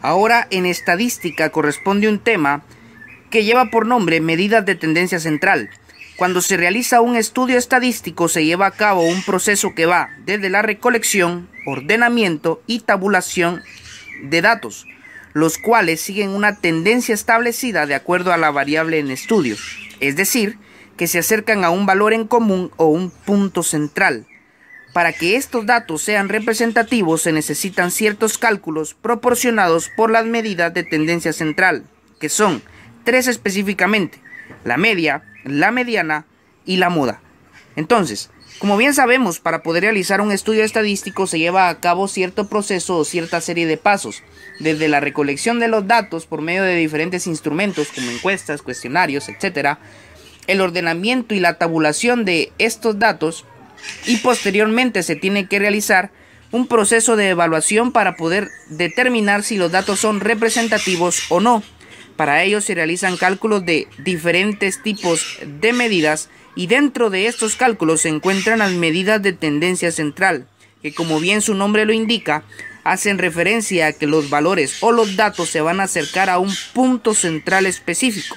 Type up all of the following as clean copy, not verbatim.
Ahora, en estadística corresponde un tema que lleva por nombre medidas de tendencia central. Cuando se realiza un estudio estadístico se lleva a cabo un proceso que va desde la recolección, ordenamiento y tabulación de datos, los cuales siguen una tendencia establecida de acuerdo a la variable en estudio, es decir, que se acercan a un valor en común o un punto central. Para que estos datos sean representativos se necesitan ciertos cálculos proporcionados por las medidas de tendencia central, que son 3 específicamente: la media, la mediana y la moda. Entonces, como bien sabemos, para poder realizar un estudio estadístico se lleva a cabo cierto proceso o cierta serie de pasos, desde la recolección de los datos por medio de diferentes instrumentos como encuestas, cuestionarios, etc., el ordenamiento y la tabulación de estos datos, y posteriormente se tiene que realizar un proceso de evaluación para poder determinar si los datos son representativos o no. Para ello se realizan cálculos de diferentes tipos de medidas y dentro de estos cálculos se encuentran las medidas de tendencia central, que como bien su nombre lo indica, hacen referencia a que los valores o los datos se van a acercar a un punto central específico.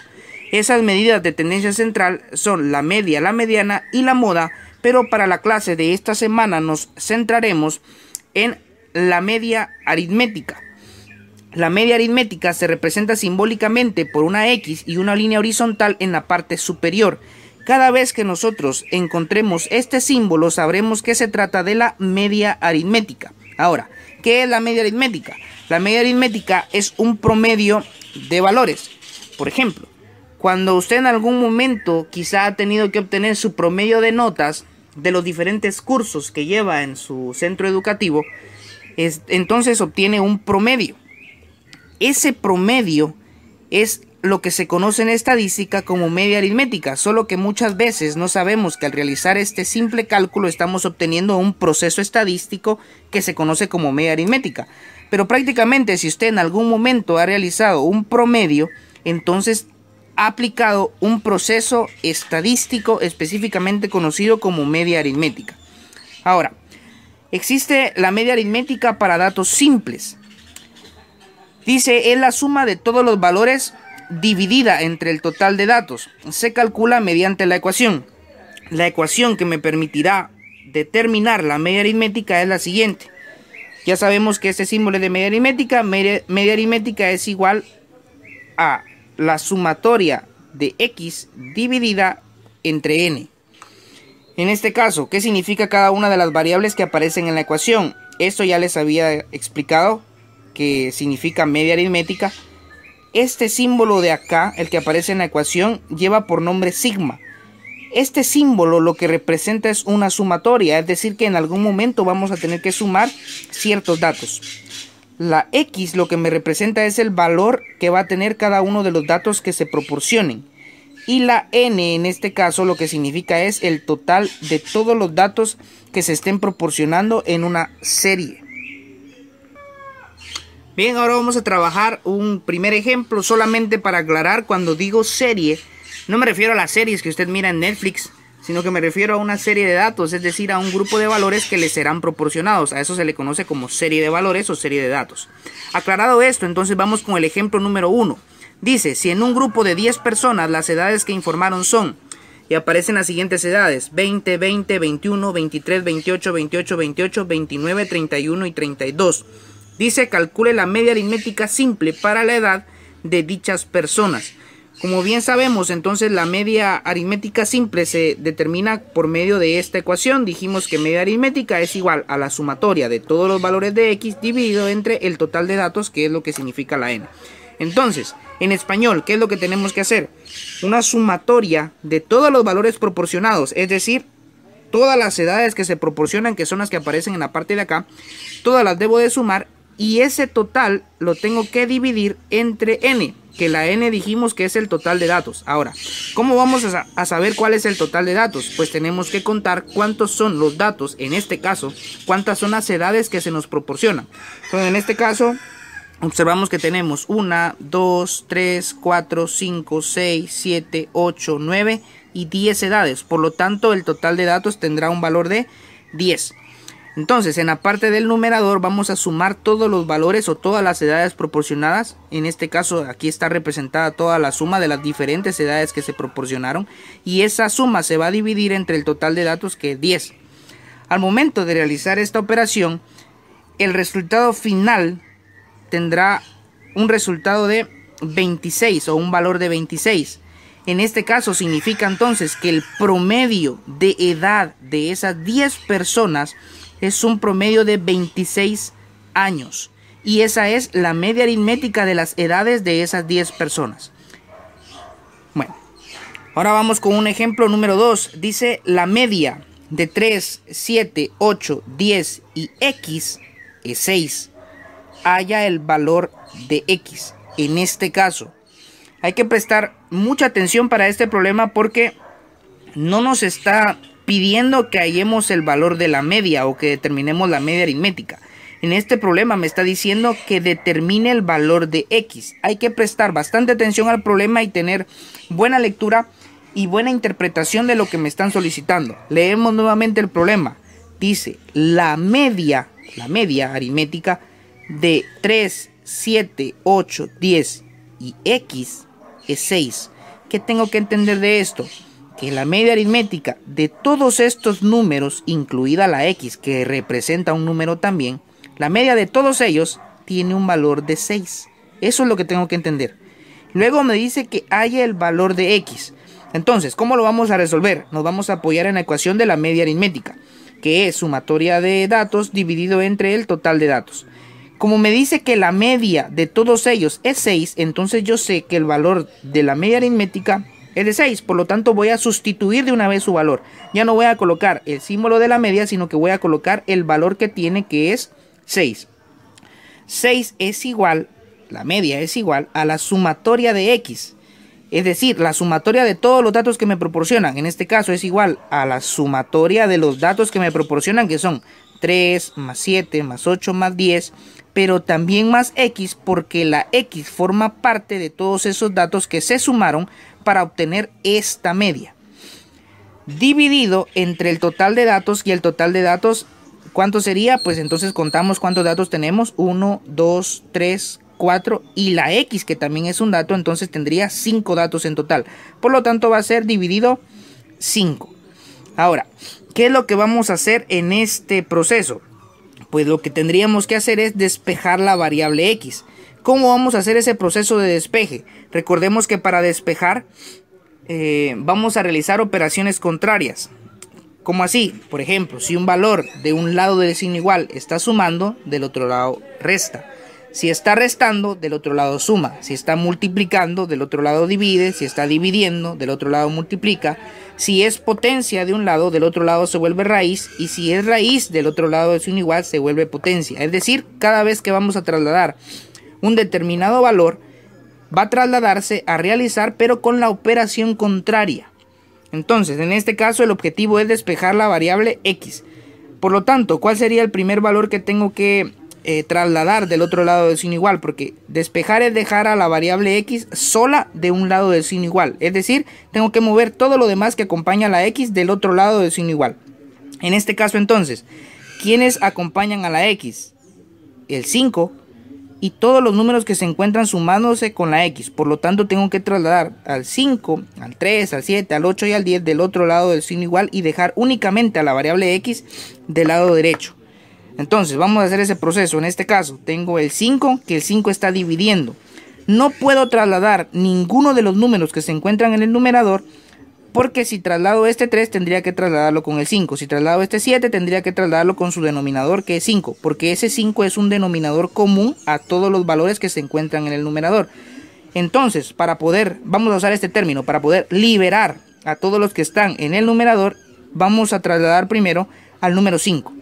Esas medidas de tendencia central son la media, la mediana y la moda, pero para la clase de esta semana nos centraremos en la media aritmética. La media aritmética se representa simbólicamente por una X y una línea horizontal en la parte superior. Cada vez que nosotros encontremos este símbolo sabremos que se trata de la media aritmética. Ahora, ¿qué es la media aritmética? La media aritmética es un promedio de valores. Por ejemplo, cuando usted en algún momento quizá ha tenido que obtener su promedio de notas de los diferentes cursos que lleva en su centro educativo, entonces obtiene un promedio. Ese promedio es lo que se conoce en estadística como media aritmética, solo que muchas veces no sabemos que al realizar este simple cálculo estamos obteniendo un proceso estadístico que se conoce como media aritmética. Pero prácticamente si usted en algún momento ha realizado un promedio, entonces ha aplicado un proceso estadístico específicamente conocido como media aritmética. Ahora, existe la media aritmética para datos simples. Dice, es la suma de todos los valores dividida entre el total de datos. Se calcula mediante la ecuación. La ecuación que me permitirá determinar la media aritmética es la siguiente. Ya sabemos que este símbolo es de media aritmética. Media aritmética es igual a la sumatoria de X dividida entre N. En este caso, ¿qué significa cada una de las variables que aparecen en la ecuación? Esto ya les había explicado que significa media aritmética. Este símbolo de acá, el que aparece en la ecuación, lleva por nombre sigma. Este símbolo lo que representa es una sumatoria, es decir que en algún momento vamos a tener que sumar ciertos datos. La X lo que me representa es el valor que va a tener cada uno de los datos que se proporcionen. Y la N en este caso lo que significa es el total de todos los datos que se estén proporcionando en una serie. Bien, ahora vamos a trabajar un primer ejemplo solamente para aclarar. Cuando digo serie, no me refiero a las series que usted mira en Netflix, sino que me refiero a una serie de datos, es decir, a un grupo de valores que le serán proporcionados. A eso se le conoce como serie de valores o serie de datos. Aclarado esto, entonces vamos con el ejemplo número 1. Dice, si en un grupo de 10 personas las edades que informaron son, y aparecen las siguientes edades, 20, 20, 21, 23, 28, 28, 28, 29, 31 y 32. Dice, calcule la media aritmética simple para la edad de dichas personas. Como bien sabemos, entonces la media aritmética simple se determina por medio de esta ecuación. Dijimos que media aritmética es igual a la sumatoria de todos los valores de X dividido entre el total de datos, que es lo que significa la N. Entonces, en español, ¿qué es lo que tenemos que hacer? Una sumatoria de todos los valores proporcionados, es decir, todas las edades que se proporcionan, que son las que aparecen en la parte de acá, todas las debo de sumar y ese total lo tengo que dividir entre N, que la N dijimos que es el total de datos. Ahora, ¿cómo vamos a saber cuál es el total de datos? Pues tenemos que contar cuántos son los datos, en este caso, cuántas son las edades que se nos proporcionan. Entonces, en este caso, observamos que tenemos 1, 2, 3, 4, 5, 6, 7, 8, 9 y 10 edades. Por lo tanto, el total de datos tendrá un valor de 10. Entonces, en la parte del numerador vamos a sumar todos los valores o todas las edades proporcionadas. En este caso, aquí está representada toda la suma de las diferentes edades que se proporcionaron. Y esa suma se va a dividir entre el total de datos, que es 10. Al momento de realizar esta operación, el resultado final tendrá un resultado de 26 o un valor de 26. En este caso significa entonces que el promedio de edad de esas 10 personas es un promedio de 26 años. Y esa es la media aritmética de las edades de esas 10 personas. Bueno, ahora vamos con un ejemplo número 2. Dice la media de 3, 7, 8, 10 y X es 6. Halla el valor de X. En este caso, hay que prestar mucha atención para este problema porque no nos está pidiendo que hallemos el valor de la media o que determinemos la media aritmética. En este problema me está diciendo que determine el valor de X. Hay que prestar bastante atención al problema y tener buena lectura y buena interpretación de lo que me están solicitando. Leemos nuevamente el problema. Dice la media aritmética de 3, 7, 8, 10 y X es 6. ¿Qué tengo que entender de esto? Que la media aritmética de todos estos números, incluida la X, que representa un número también, la media de todos ellos tiene un valor de 6. Eso es lo que tengo que entender. Luego me dice que haya el valor de X. Entonces, ¿cómo lo vamos a resolver? Nos vamos a apoyar en la ecuación de la media aritmética, que es sumatoria de datos dividido entre el total de datos. Como me dice que la media de todos ellos es 6, entonces yo sé que el valor de la media aritmética es de 6, por lo tanto voy a sustituir de una vez su valor. Ya no voy a colocar el símbolo de la media, sino que voy a colocar el valor que tiene, que es 6. 6 es igual, la media es igual a la sumatoria de X. Es decir, la sumatoria de todos los datos que me proporcionan. En este caso es igual a la sumatoria de los datos que me proporcionan, que son 3 más 7 más 8 más 10, pero también más X, porque la X forma parte de todos esos datos que se sumaron para obtener esta media. Dividido entre el total de datos, y el total de datos, ¿cuánto sería? Pues entonces contamos cuántos datos tenemos. 1, 2, 3, 4 y la X, que también es un dato, entonces tendría 5 datos en total. Por lo tanto va a ser dividido 5. Ahora, ¿qué es lo que vamos a hacer en este proceso? Pues lo que tendríamos que hacer es despejar la variable X. ¿Cómo vamos a hacer ese proceso de despeje? Recordemos que para despejar vamos a realizar operaciones contrarias. ¿Cómo así? Por ejemplo, si un valor de un lado del signo igual está sumando, del otro lado resta. Si está restando, del otro lado suma. Si está multiplicando, del otro lado divide. Si está dividiendo, del otro lado multiplica. Si es potencia de un lado, del otro lado se vuelve raíz. Y si es raíz, del otro lado del signo igual se vuelve potencia. Es decir, cada vez que vamos a trasladar un determinado valor, va a trasladarse a realizar, pero con la operación contraria. Entonces, en este caso, el objetivo es despejar la variable X. Por lo tanto, ¿cuál sería el primer valor que tengo que trasladar del otro lado del signo igual? Porque despejar es dejar a la variable X sola de un lado del signo igual. Es decir, tengo que mover todo lo demás que acompaña a la X del otro lado del signo igual. En este caso, entonces, ¿quiénes acompañan a la X? El 5 y todos los números que se encuentran sumándose con la X. Por lo tanto, tengo que trasladar al 5, al 3, al 7, al 8 y al 10 del otro lado del signo igual y dejar únicamente a la variable X del lado derecho. Entonces, vamos a hacer ese proceso. En este caso, tengo el 5, que el 5 está dividiendo. No puedo trasladar ninguno de los números que se encuentran en el numerador, porque si traslado este 3 tendría que trasladarlo con el 5. Si traslado este 7 tendría que trasladarlo con su denominador, que es 5. Porque ese 5 es un denominador común a todos los valores que se encuentran en el numerador. Entonces, para poder, vamos a usar este término, para poder liberar a todos los que están en el numerador, vamos a trasladar primero al número 5.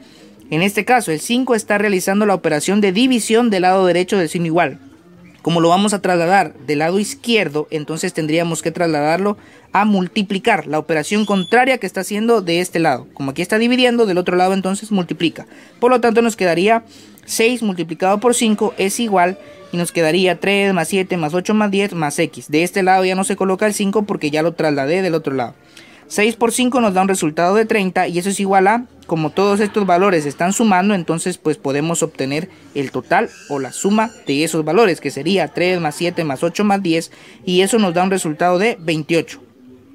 En este caso, el 5 está realizando la operación de división del lado derecho del signo igual. Como lo vamos a trasladar del lado izquierdo, entonces tendríamos que trasladarlo a multiplicar, la operación contraria que está haciendo de este lado. Como aquí está dividiendo, del otro lado entonces multiplica. Por lo tanto nos quedaría 6 multiplicado por 5 es igual, y nos quedaría 3 más 7 más 8 más 10 más X. De este lado ya no se coloca el 5 porque ya lo trasladé del otro lado. 6 por 5 nos da un resultado de 30 y eso es igual a, como todos estos valores están sumando, entonces pues podemos obtener el total o la suma de esos valores, que sería 3 más 7 más 8 más 10, y eso nos da un resultado de 28.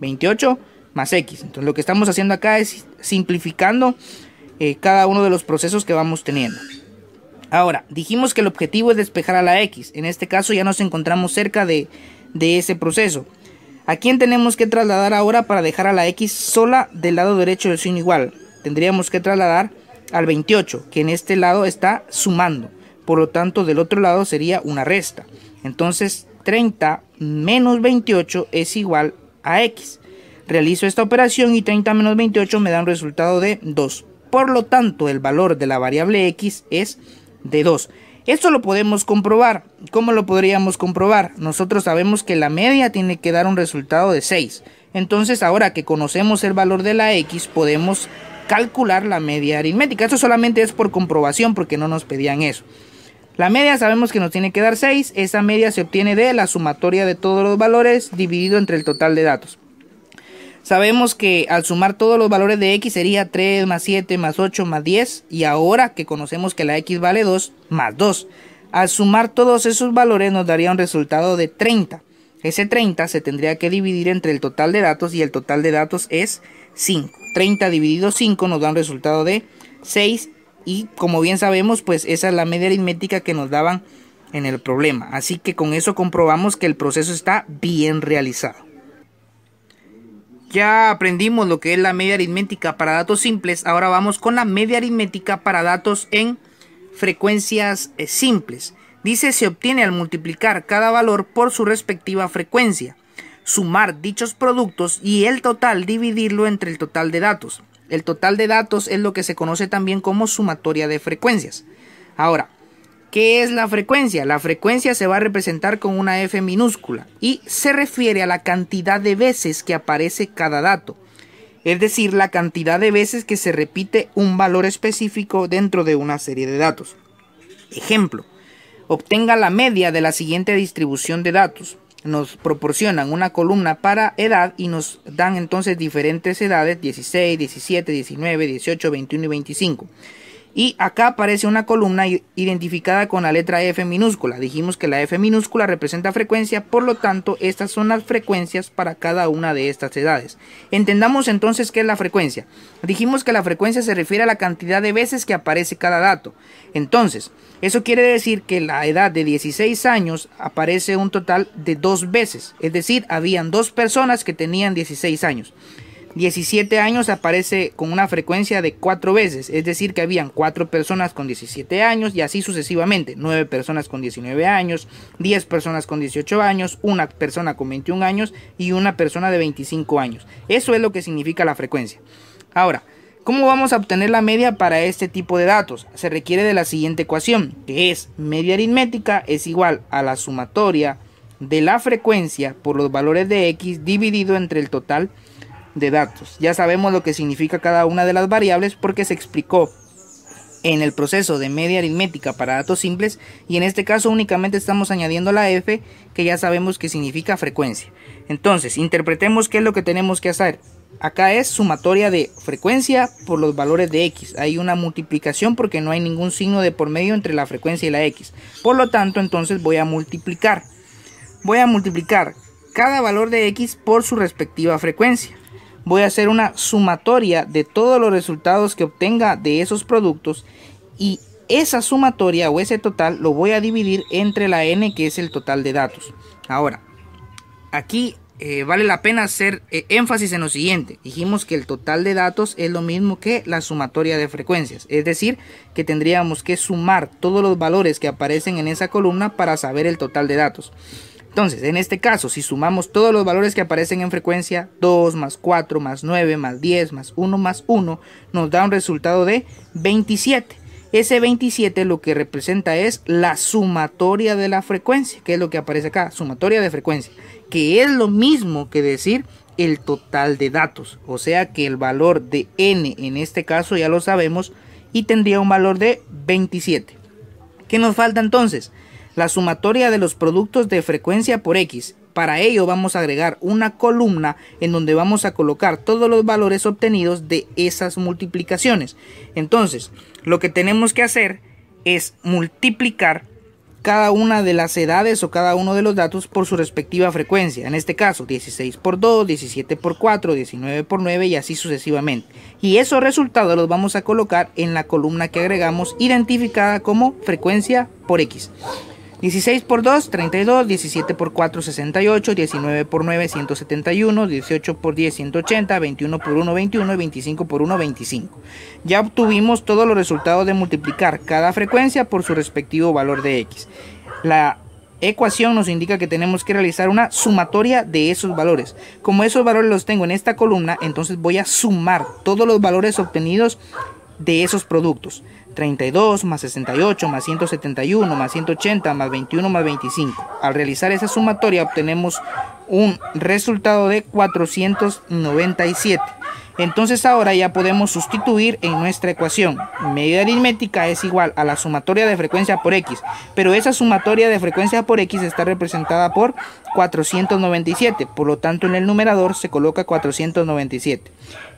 28 más X. Entonces lo que estamos haciendo acá es simplificando cada uno de los procesos que vamos teniendo. Ahora, dijimos que el objetivo es despejar a la X. En este caso ya nos encontramos cerca de ese proceso. ¿A quién tenemos que trasladar ahora para dejar a la X sola del lado derecho del signo igual? Tendríamos que trasladar al 28, que en este lado está sumando. Por lo tanto, del otro lado sería una resta. Entonces, 30 menos 28 es igual a X. Realizo esta operación y 30 menos 28 me da un resultado de 2. Por lo tanto, el valor de la variable X es de 2. Esto lo podemos comprobar. ¿Cómo lo podríamos comprobar? Nosotros sabemos que la media tiene que dar un resultado de 6. Entonces, ahora que conocemos el valor de la X, podemos calcular la media aritmética. Esto solamente es por comprobación porque no nos pedían eso. La media sabemos que nos tiene que dar 6. Esa media se obtiene de la sumatoria de todos los valores dividido entre el total de datos. Sabemos que al sumar todos los valores de X sería 3 más 7 más 8 más 10. Y ahora que conocemos que la X vale 2 más 2. Al sumar todos esos valores nos daría un resultado de 30. Ese 30 se tendría que dividir entre el total de datos y el total de datos es 5. 30 dividido 5 nos da un resultado de 6. Y como bien sabemos, pues esa es la media aritmética que nos daban en el problema. Así que con eso comprobamos que el proceso está bien realizado. Ya aprendimos lo que es la media aritmética para datos simples. Ahora vamos con la media aritmética para datos en frecuencias simples. Dice: se obtiene al multiplicar cada valor por su respectiva frecuencia, sumar dichos productos y el total dividirlo entre el total de datos. El total de datos es lo que se conoce también como sumatoria de frecuencias. Ahora, ¿qué es la frecuencia? La frecuencia se va a representar con una F minúscula y se refiere a la cantidad de veces que aparece cada dato. Es decir, la cantidad de veces que se repite un valor específico dentro de una serie de datos. Ejemplo: obtenga la media de la siguiente distribución de datos. Nos proporcionan una columna para edad y nos dan entonces diferentes edades: 16, 17, 19, 18, 21 y 25. Y acá aparece una columna identificada con la letra F minúscula. Dijimos que la F minúscula representa frecuencia, por lo tanto estas son las frecuencias para cada una de estas edades. Entendamos entonces qué es la frecuencia. Dijimos que la frecuencia se refiere a la cantidad de veces que aparece cada dato. Entonces, eso quiere decir que la edad de 16 años aparece un total de 2 veces. Es decir, habían 2 personas que tenían 16 años. 17 años aparece con una frecuencia de 4 veces, es decir que habían 4 personas con 17 años y así sucesivamente, 9 personas con 19 años, 10 personas con 18 años, una persona con 21 años y una persona de 25 años. Eso es lo que significa la frecuencia. Ahora, ¿cómo vamos a obtener la media para este tipo de datos? Se requiere de la siguiente ecuación, que es media aritmética es igual a la sumatoria de la frecuencia por los valores de X dividido entre el total de datos. Ya sabemos lo que significa cada una de las variables porque se explicó en el proceso de media aritmética para datos simples, y en este caso únicamente estamos añadiendo la F, que ya sabemos que significa frecuencia. Entonces, interpretemos qué es lo que tenemos que hacer. Acá es sumatoria de frecuencia por los valores de X. Hay una multiplicación porque no hay ningún signo de por medio entre la frecuencia y la X. Por lo tanto, entonces voy a multiplicar cada valor de X por su respectiva frecuencia. Voy a hacer una sumatoria de todos los resultados que obtenga de esos productos y esa sumatoria o ese total lo voy a dividir entre la n, que es el total de datos. Ahora, aquí vale la pena hacer énfasis en lo siguiente. Dijimos que el total de datos es lo mismo que la sumatoria de frecuencias, es decir, que tendríamos que sumar todos los valores que aparecen en esa columna para saber el total de datos. Entonces, en este caso, si sumamos todos los valores que aparecen en frecuencia, 2 más 4 más 9 más 10 más 1, nos da un resultado de 27. Ese 27 lo que representa es la sumatoria de la frecuencia, que es lo que aparece acá, sumatoria de frecuencia, que es lo mismo que decir el total de datos. O sea que el valor de n en este caso ya lo sabemos y tendría un valor de 27. ¿Qué nos falta entonces? La sumatoria de los productos de frecuencia por X. Para ello vamos a agregar una columna en donde vamos a colocar todos los valores obtenidos de esas multiplicaciones. Entonces, lo que tenemos que hacer es multiplicar cada una de las edades o cada uno de los datos por su respectiva frecuencia. En este caso, 16 por 2, 17 por 4, 19 por 9 y así sucesivamente. Y esos resultados los vamos a colocar en la columna que agregamos identificada como frecuencia por X. 16 por 2, 32, 17 por 4, 68, 19 por 9, 171, 18 por 10, 180, 21 por 1, 21 y 25 por 1, 25. Ya obtuvimos todos los resultados de multiplicar cada frecuencia por su respectivo valor de X. La ecuación nos indica que tenemos que realizar una sumatoria de esos valores. Como esos valores los tengo en esta columna, entonces voy a sumar todos los valores obtenidos de esos productos. 32 más 68 más 171 más 180 más 21 más 25. Al realizar esa sumatoria obtenemos un resultado de 497. Entonces ahora ya podemos sustituir en nuestra ecuación. Medida aritmética es igual a la sumatoria de frecuencia por X, pero esa sumatoria de frecuencia por X está representada por 497, por lo tanto en el numerador se coloca 497,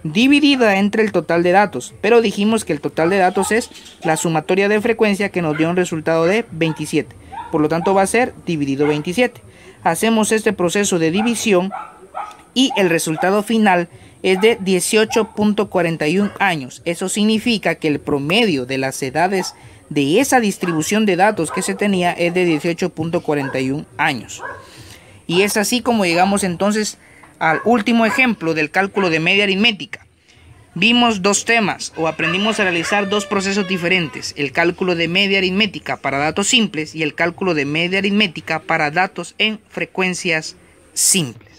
dividida entre el total de datos, pero dijimos que el total de datos es la sumatoria de frecuencia que nos dio un resultado de 27, por lo tanto va a ser dividido 27. Hacemos este proceso de división y el resultado final es de 18.41 años. Eso significa que el promedio de las edades de esa distribución de datos que se tenía es de 18.41 años. Y es así como llegamos entonces al último ejemplo del cálculo de media aritmética. Vimos dos temas o aprendimos a realizar dos procesos diferentes: el cálculo de media aritmética para datos simples y el cálculo de media aritmética para datos en frecuencias simples.